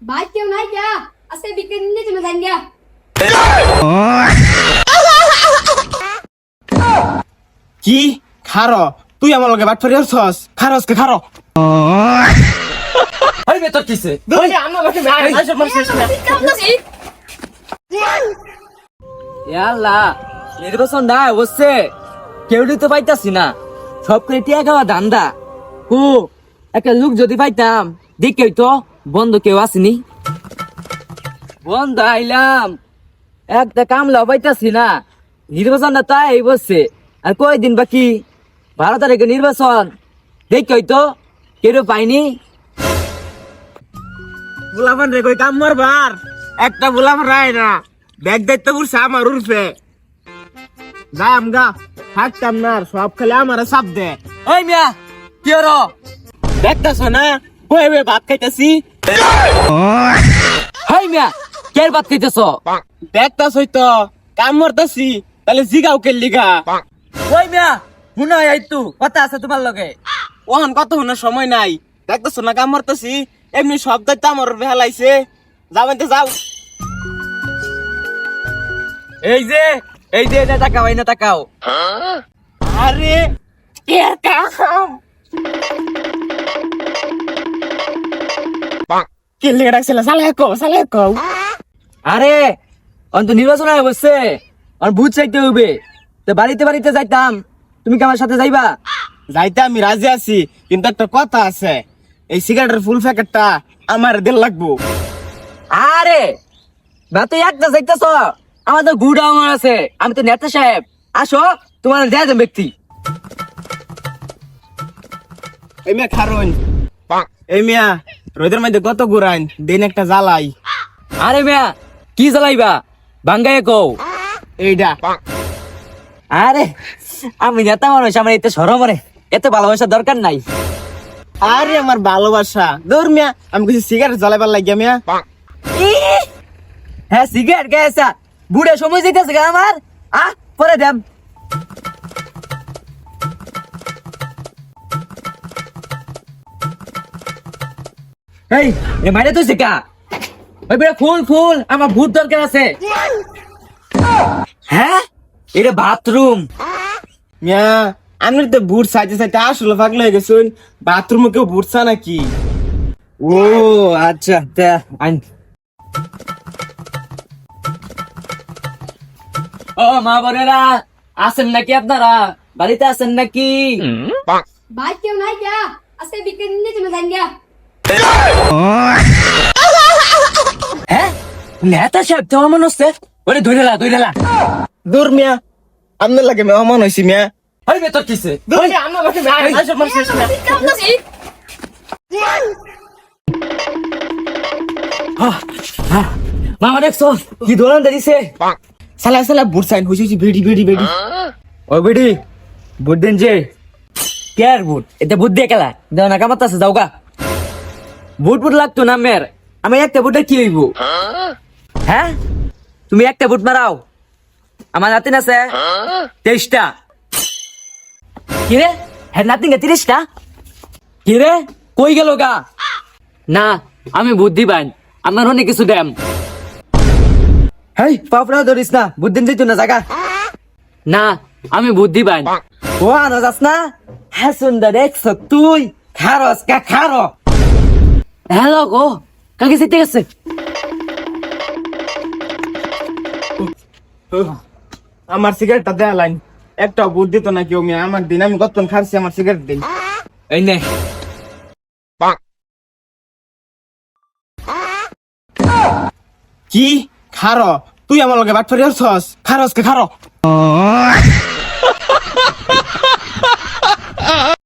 ভাই কেউ নাই গা আজকে বিকেল নিয়ে চলে যান গা। কি খারো তুই আমার লগে বাট ফেরি হচ্ছস খারস কে খারো ওই বে তোর কিসে আল্লাহ নির্বাচন না বসছে কেউ তো পাইতাছি না সব করে টিয়া খাওয়া ধান্দা কু একটা লোক যদি পাইতাম দেখে তো বন্ধ কেউ আসেনি বন্ধ আইলাম একটা কামলাও পাইতাছি না নির্বাচন না তাই বসছে আর কয়দিন বাকি 12 তারিখে নির্বাচন দেখে তো কেউ পাইনি বুলামান রে কই কাম মারবার একটা বুলাম রায় না ব্যাগ দায়িত্ব বুঝছে আমার উরফে যাই আমগা থাকতাম না আর সব খেলে আমার সাপ দে ওই মিয়া কি হলো দেখতেছ না বয়ে ভাত খাইতেছি হাই মিয়া কের বাত খাইতেছ দেখতাছ হইতো কাম মারতাছি তাহলে জিগাও কে লিগা ওই মিয়া শুনো এইতু কথা আছে তোমার লগে ওহান কত হনের সময় নাই দেখতেছ না কাম মারতাছি এমনি সব দায়িত্ব আমার বেলাইছে যাবেন তো যাও এই যে এটা তাকাও এই না তাকাও আরে এর কাম কে লিগা ডাকছিল সালে কও আরে অন্ত নির্বাচন হয়ে বসছে আর ভূত চাইতে হবে তো বাড়িতে যাইতাম তুমি কি আমার সাথে যাইবা যাইতে আমি রাজি আছি কিন্তু একটা কথা আছে এই সিগারেটের ফুল প্যাকেটটা আমার দেড় লাগবো আরে বা তুই একটা যাইতেছ আমার তো গুড় আমার আছে আমি তো নেতা সাহেব আসো তোমার দেয়া দেন ব্যক্তি এই মিয়া খারুন এই মিয়া রোদের মধ্যে কত ঘুরাইন দিন একটা জ্বালাই আরে মিয়া কি জ্বালাইবা বাঙ্গায় কও এইটা আরে আমি নেতা মানুষ আমার এতে সরম রে এত ভালোবাসার দরকার নাই আরে আমার ভালোবাসা দূর মিয়া আমি কিছু সিগারেট জ্বালাইবার লাগিয়া মিয়া হ্যাঁ সিগারেট গেছা বুড়ে সময় যেতেছে গা আমার পরে দেম এই এ মাইরে তুই শিকা ওই বেটা ফুল আমার ভূত দরকার আছে হ্যাঁ এটা বাথরুম মিয়া আমি তো বুট সাইতে সাইতে আসলে পাগল হয়ে গেছুন বাথরুমে কেউ বুটছা নাকি ও আচ্ছা তা আইন ও মা বোনেরা আছেন নাকি আপনারা বাড়িতে আছেন নাকি ভাই কেউ নাই গা আজকে বিকেল নিয়ে চলে যান গা। হ্যাঁ নেতা সাহেব তো মনে হচ্ছে ওরে ধরেলা দূর মিয়া আপনার লাগে মেহমান হয়েছি মিয়া ওই বে তোর কিসে মামা দেখছো কি দোলান দিছে সালা বুট সাইন হয়েছি বেডি ও বেডি বুট দেন যে কেয়ার বুট এটা বুট দিয়ে খেলা দেও না কামাত আছে যাও গা বুট লাগতো না মের আমি একটা বুটে কি হইব হ্যাঁ তুমি একটা বুট মারাও আমার নাতিন আছে 23টা কিরে হ্যাঁ নাতিন 30টা কিরে কই গেল গা না আমি বুদ্ধি পাইন আমার অনেক কিছু দেম হেই পাপড়া ধরিস না বুদ্ধি দিত না জায়গা না আমি বুদ্ধি পাইন ও আনা যাস না হ্যাঁ সুন্দর দেখছ তুই খারস কা খারো হ্যালো গো কাকে যেতে গেছে আমার সিগারেটটা দেয়া লাইন একটা বুট দিত না কেউ মিয়া আমার দিন আমি কতক্ষণ খাচ্ছি আমার সিগারেট দিন এই নে কি খারো তুই আমার লগে বাট ফেরি হচ্ছস খারস কে খারো